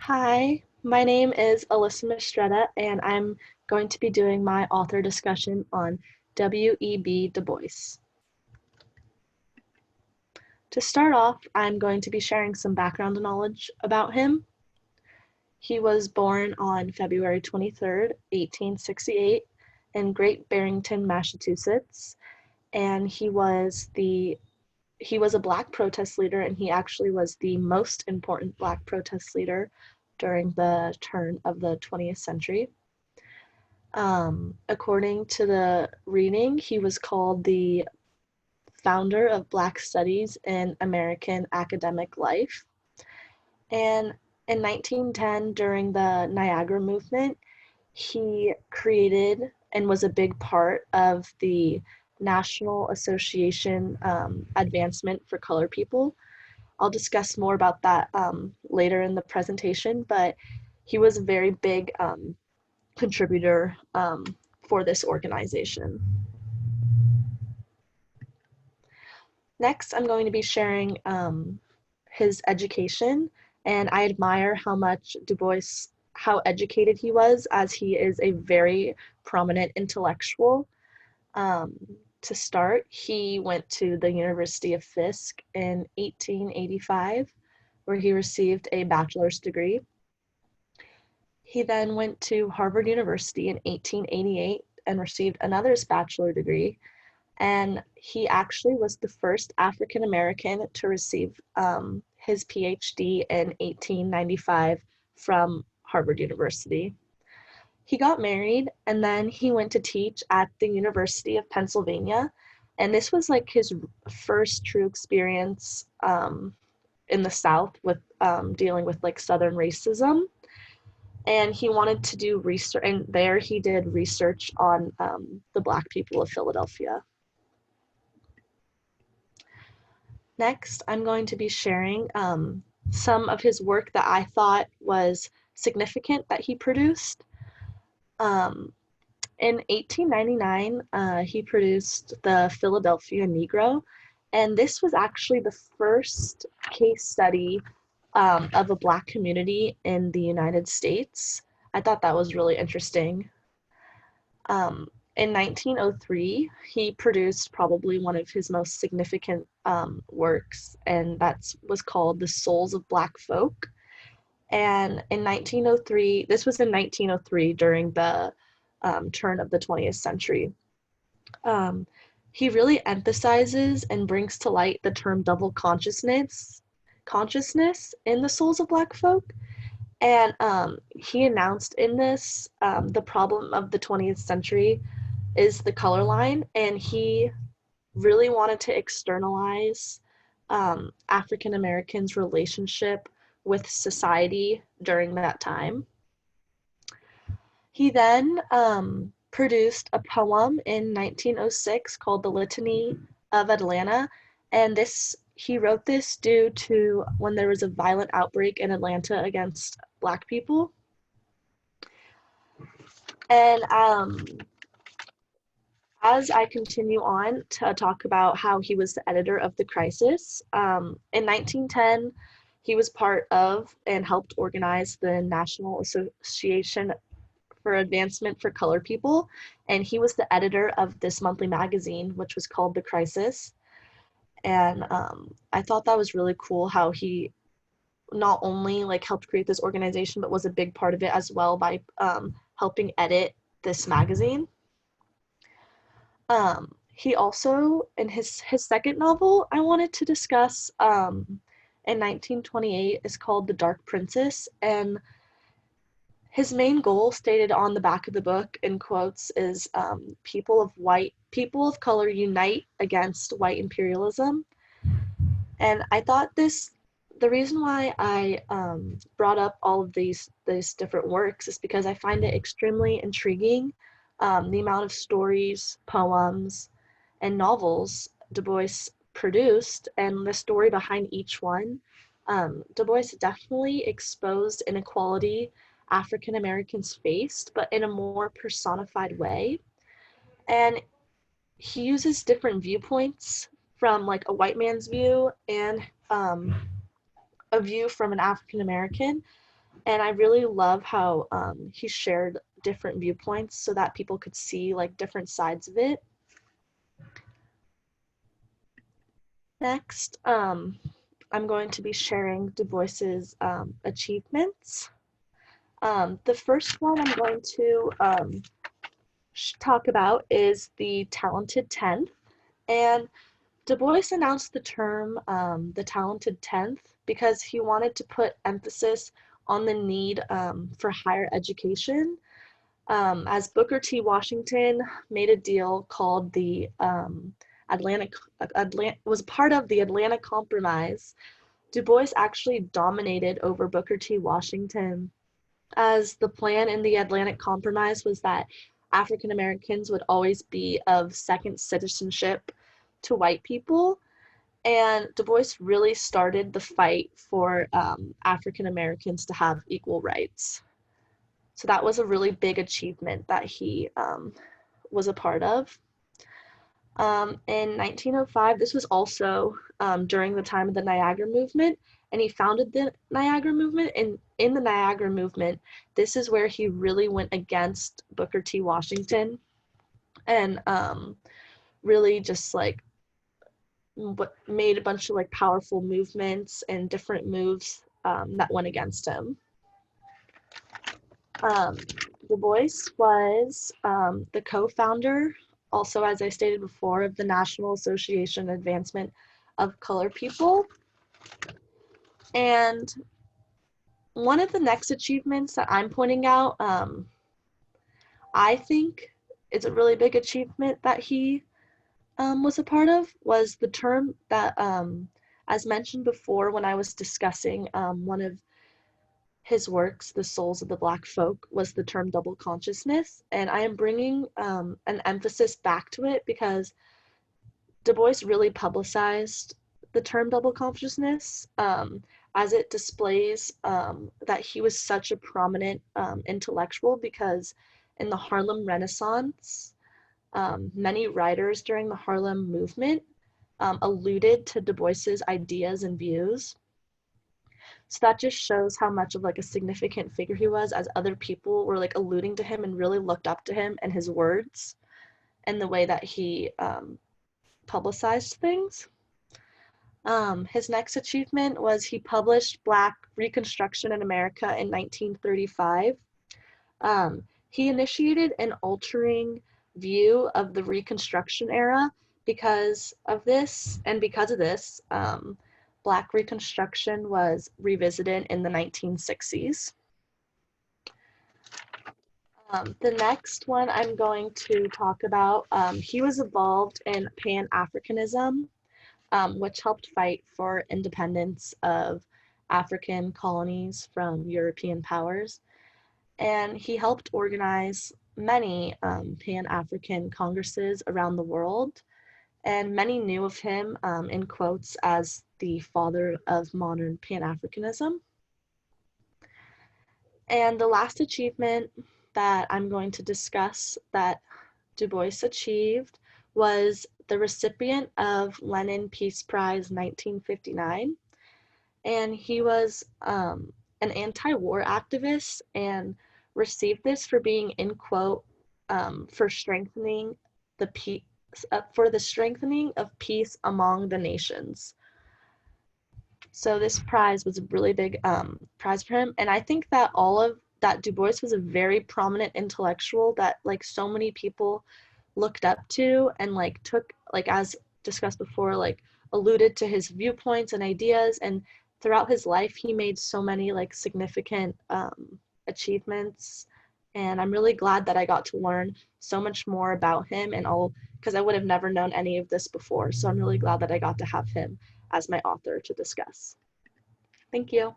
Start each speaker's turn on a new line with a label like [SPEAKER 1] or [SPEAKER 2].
[SPEAKER 1] Hi, my name is Alyssa Mistretta, and I'm going to be doing my author discussion on W.E.B. Du Bois. To start off, I'm going to be sharing some background knowledge about him. He was born on February 23rd, 1868, in Great Barrington, Massachusetts, and he was a Black protest leader, and he actually was the most important Black protest leader during the turn of the 20th century. According to the reading, he was called the founder of Black Studies in American academic life. And in 1910, during the Niagara movement, he created and was a big part of the National Association advancement for colored people. I'll discuss more about that later in the presentation, but he was a very big contributor for this organization. Next, I'm going to be sharing his education, and I admire how much Du Bois, how educated he was, as he is a very prominent intellectual. Um, to start, he went to the University of Fisk in 1885, where he received a bachelor's degree. He then went to Harvard University in 1888 and received another bachelor's degree. And he actually was the first African American to receive his PhD in 1895 from Harvard University. He got married and then he went to teach at the University of Pennsylvania. And this was like his first true experience in the South with dealing with like Southern racism. And he wanted to do research, and there he did research on the Black people of Philadelphia. Next, I'm going to be sharing some of his work that I thought was significant that he produced. Um, in 1899, he produced the Philadelphia Negro, and this was actually the first case study of a Black community in the United States. I thought that was really interesting. In 1903, he produced probably one of his most significant works, and that was called The Souls of Black Folk. And in 1903, this was in 1903 during the turn of the 20th century. Um, he really emphasizes and brings to light the term double consciousness in The Souls of Black Folk. And he announced in this the problem of the 20th century is the color line, and he really wanted to externalize African Americans' relationship with society during that time. He then produced a poem in 1906 called The Litany of Atlanta, and he wrote this due to when there was a violent outbreak in Atlanta against Black people. And as I continue on to talk about how he was the editor of The Crisis, in 1910, he was part of and helped organize the National Association for Advancement for Colored People, and he was the editor of this monthly magazine, which was called The Crisis. And I thought that was really cool how he not only like helped create this organization, but was a big part of it as well by helping edit this magazine. He also, in his second novel I wanted to discuss in 1928 is called The Dark Princess, and his main goal stated on the back of the book in quotes is people of color unite against white imperialism. And I thought the reason why I brought up all of these different works is because I find it extremely intriguing, the amount of stories, poems, and novels Du Bois produced, and the story behind each one. Du Bois definitely exposed inequality African Americans faced, but in a more personified way. And he uses different viewpoints from like a white man's view and a view from an African American. And I really love how he shared different viewpoints so that people could see like different sides of it. Next, I'm going to be sharing Du Bois's achievements. The first one I'm going to talk about is the talented 10th. And Du Bois announced the term the talented 10th because he wanted to put emphasis on the need for higher education, as Booker T. Washington made a deal called the Atlantic, was part of the Atlanta Compromise. Du Bois actually dominated over Booker T. Washington, as the plan in the Atlantic Compromise was that African Americans would always be of second citizenship to white people. And Du Bois really started the fight for African Americans to have equal rights. So that was a really big achievement that he was a part of. In 1905, this was also during the time of the Niagara Movement, and he founded the Niagara Movement. And in the Niagara Movement, this is where he really went against Booker T. Washington and really just like made a bunch of like powerful movements and different moves that went against him. Du Bois was the co-founder, also as I stated before, of the National Association Advancement of Colored People. And one of the next achievements that I'm pointing out, I think is a really big achievement that he was a part of, was the term that, as mentioned before when I was discussing one of his works, The Souls of the Black Folk, was the term double consciousness. And I am bringing an emphasis back to it because Du Bois really publicized the term double consciousness, as it displays that he was such a prominent intellectual, because in the Harlem Renaissance, many writers during the Harlem movement alluded to Du Bois's ideas and views. So that just shows how much of like a significant figure he was, as other people were like alluding to him and really looked up to him and his words and the way that he publicized things. His next achievement was he published Black Reconstruction in America in 1935. He initiated an altering view of the Reconstruction era because of this, and because of this, Black Reconstruction was revisited in the 1960s. The next one I'm going to talk about, he was involved in Pan-Africanism, which helped fight for independence of African colonies from European powers. And he helped organize many Pan-African congresses around the world, and many knew of him, in quotes, as the father of modern Pan-Africanism. And the last achievement that I'm going to discuss that Du Bois achieved was the recipient of Lenin Peace Prize 1959. And he was an anti-war activist and received this for being, in quote, for strengthening the peace, for the strengthening of peace among the nations. So this prize was a really big prize for him, and I think that Du Bois was a very prominent intellectual that like so many people looked up to and like took, like as discussed before, like alluded to his viewpoints and ideas, and throughout his life he made so many like significant achievements. And I'm really glad that I got to learn so much more about him and all, because I would have never known any of this before. So I'm really glad that I got to have him as my author to discuss. Thank you.